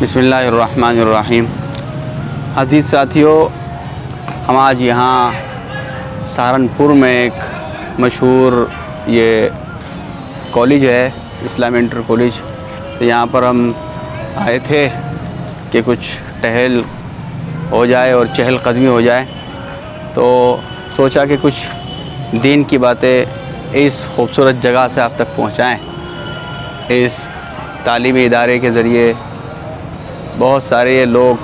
बिस्मिल्लाहिर्रहमानिर्रहीम। अज़ीज़ साथियों, हम आज यहाँ सहारनपुर में एक मशहूर ये कॉलेज है, इस्लामी इंटर कॉलेज। तो यहाँ पर हम आए थे कि कुछ टहल हो जाए और चहल कदमी हो जाए। तो सोचा कि कुछ दीन की बातें इस खूबसूरत जगह से आप तक पहुँचाएँ। इस तालीमी इदारे के ज़रिए बहुत सारे लोग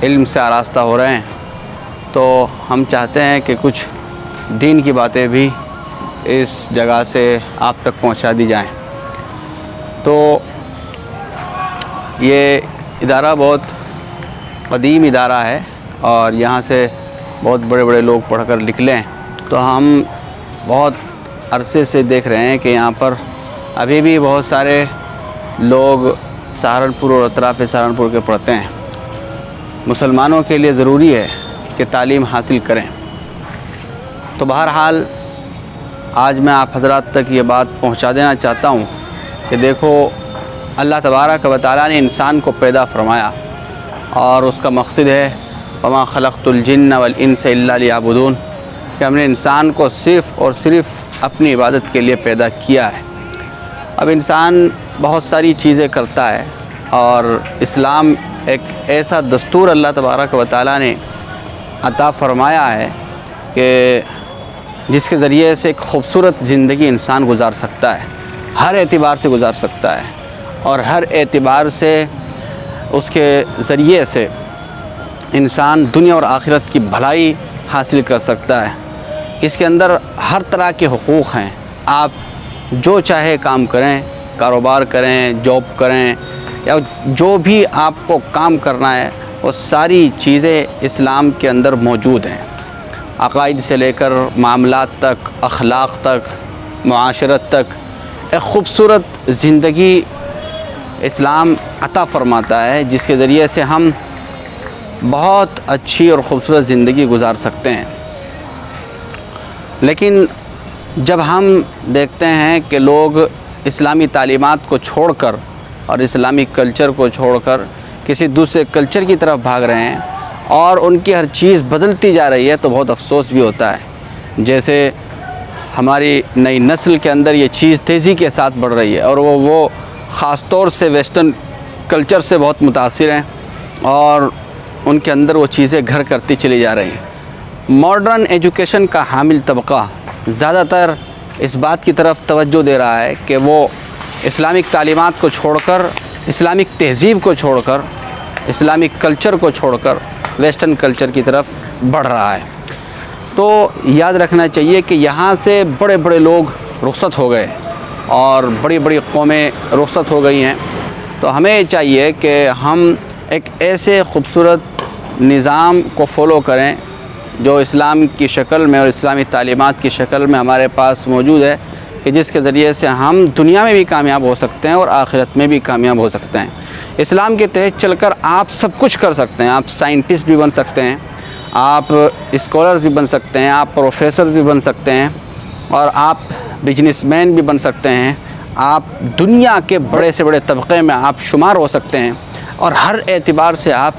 इल्म से आरास्ता हो रहे हैं, तो हम चाहते हैं कि कुछ दीन की बातें भी इस जगह से आप तक पहुंचा दी जाएं। तो ये इदारा बहुत क़दीम इदारा है और यहाँ से बहुत बड़े बड़े लोग पढ़कर निकले हैं। तो हम बहुत अरसे से देख रहे हैं कि यहाँ पर अभी भी बहुत सारे लोग सहारनपुर और अतराफ़ सहारनपुर के पढ़ते हैं। मुसलमानों के लिए ज़रूरी है कि तालीम हासिल करें। तो बहरहाल आज मैं आप हज़रात तक ये बात पहुंचा देना चाहता हूं कि देखो, अल्लाह तबारक व तआला ने इंसान को पैदा फरमाया और उसका मकसद है वमा खलक़तुल जिन्न वल इंसा इल्ला लियअबुदून, कि हमने इंसान को सिर्फ़ और सिर्फ अपनी इबादत के लिए पैदा किया है। अब इंसान बहुत सारी चीज़ें करता है और इस्लाम एक ऐसा दस्तूर अल्लाह तबारक व तआला ने अता फ़रमाया है कि जिसके ज़रिए से एक ख़ूबसूरत ज़िंदगी इंसान गुजार सकता है, हर एतबार से गुजार सकता है और हर एतबार से उसके ज़रिए से इंसान दुनिया और आखिरत की भलाई हासिल कर सकता है। इसके अंदर हर तरह के हुकूक़ हैं। आप जो चाहे काम करें, कारोबार करें, जॉब करें या जो भी आपको काम करना है, वो सारी चीज़ें इस्लाम के अंदर मौजूद हैं। अक़ाइद से लेकर मामलात तक, अखलाक तक, मुआशरत तक एक ख़ूबसूरत ज़िंदगी इस्लाम अता फ़रमाता है, जिसके ज़रिए से हम बहुत अच्छी और ख़ूबसूरत ज़िंदगी गुजार सकते हैं। लेकिन जब हम देखते हैं कि लोग इस्लामी तालीमात को छोड़कर और इस्लामी कल्चर को छोड़कर किसी दूसरे कल्चर की तरफ भाग रहे हैं और उनकी हर चीज़ बदलती जा रही है, तो बहुत अफसोस भी होता है। जैसे हमारी नई नस्ल के अंदर ये चीज़ तेज़ी के साथ बढ़ रही है और वो ख़ास तौर से वेस्टर्न कल्चर से बहुत मुतासिर हैं और उनके अंदर वो चीज़ें घर करती चली जा रही हैं। मॉडर्न एजुकेशन का हामिल तबका ज़्यादातर इस बात की तरफ तवज्जो दे रहा है कि वो इस्लामिक तालीमात को छोड़कर, इस्लामिक तहज़ीब को छोड़कर, इस्लामिक कल्चर को छोड़कर वेस्टर्न कल्चर की तरफ बढ़ रहा है। तो याद रखना चाहिए कि यहाँ से बड़े बड़े लोग रुख़्सत हो गए और बड़ी बड़ी कौमें रुख़्सत हो गई हैं। तो हमें चाहिए कि हम एक ऐसे ख़ूबसूरत निज़ाम को फ़ॉलो करें जो इस्लाम की शक्ल में और इस्लामी तालीमात की शक्ल में हमारे पास मौजूद है, कि जिसके ज़रिए से हम दुनिया में भी कामयाब हो सकते हैं और आखिरत में भी कामयाब हो सकते हैं। इस्लाम के तहत चलकर आप सब कुछ कर सकते हैं। आप साइंटिस्ट भी बन सकते हैं, आप स्कॉलर्स भी बन सकते हैं, आप प्रोफेसर भी बन सकते हैं और आप बिजनेसमैन भी बन सकते हैं। आप दुनिया के बड़े से बड़े तबक़े में आप शुमार हो सकते हैं और हर एतबार से आप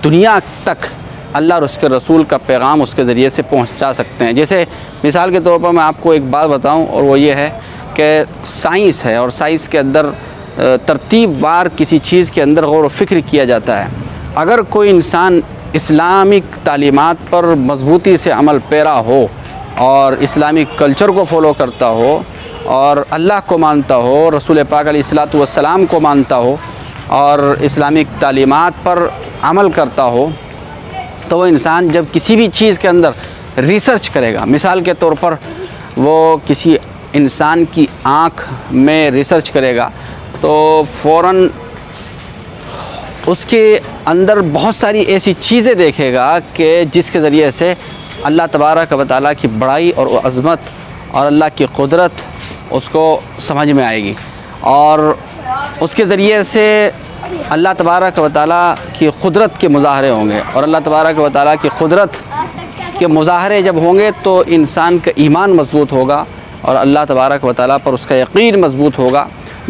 दुनिया तक अल्लाह और उसके रसूल का पैगाम उसके ज़रिए से पहुंचा सकते हैं। जैसे मिसाल के तौर पर मैं आपको एक बात बताऊं, और वो ये है कि साइंस है और साइंस के अंदर तरतीब वार किसी चीज़ के अंदर गौर व फ़िक्र किया जाता है। अगर कोई इंसान इस्लामिक तालीमात पर मज़बूती से अमल पेरा हो और इस्लामिक कल्चर को फ़ॉलो करता हो और अल्लाह को मानता हो, रसूल पाक अलैहिस्सलातु वस्सलाम को मानता हो और इस्लामिक तालीमात पर अमल करता हो, तो वो इंसान जब किसी भी चीज़ के अंदर रिसर्च करेगा, मिसाल के तौर पर वो किसी इंसान की आँख में रिसर्च करेगा, तो फ़ौरन उसके अंदर बहुत सारी ऐसी चीज़ें देखेगा कि जिसके ज़रिए से अल्लाह तबारक व तआला की बड़ाई और अज़मत और अल्लाह की क़ुदरत उसको समझ में आएगी और उसके ज़रिए से अल्लाह तबारक व तआला की क़ुदरत के मुज़ाहरे होंगे और अल्लाह तबारक व तआला की क़ुदरत के मुज़ाहरे जब होंगे तो इंसान का ईमान मज़बूत होगा और अल्लाह तबारक व तआला पर उसका यकीन मज़बूत होगा,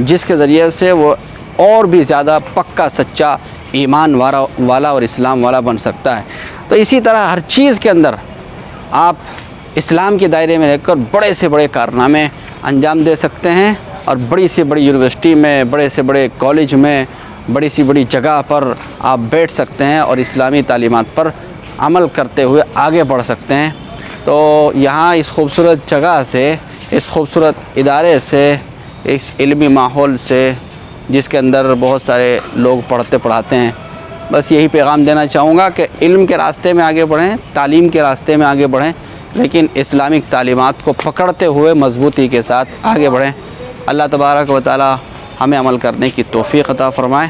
جس کے ذریعے سے وہ اور بھی زیادہ پکا سچا ایمان والا اور اسلام والا بن سکتا ہے۔ تو اسی طرح ہر چیز کے اندر آپ اسلام کے دائرے میں رہ کر بڑے سے بڑے کارنامے انجام دے سکتے ہیں، اور بڑی سے بڑی یونیورسٹی میں، بڑے سے بڑے کالج میں، بڑی سی بڑی جگہ پر آپ بیٹھ سکتے ہیں اور اسلامی تعلیمات پر عمل کرتے ہوئے آگے بڑھ سکتے ہیں۔ تو یہاں اس خوبصورت جگہ سے، اس خوبصورت ادارے سے، اس علمی ماحول سے، جس کے اندر بہت سارے لوگ پڑھتے پڑھاتے ہیں، بس یہی پیغام دینا چاہوں گا کہ علم کے راستے میں آگے بڑھیں، تعلیم کے راستے میں آگے بڑھیں، لیکن اسلامک تعلیمات کو پکڑتے ہوئے مضبوطی کے ساتھ آگے بڑھیں۔ اللہ تبارک و تعالی ہمیں عمل کرنے کی توفیق عطا فرمائے۔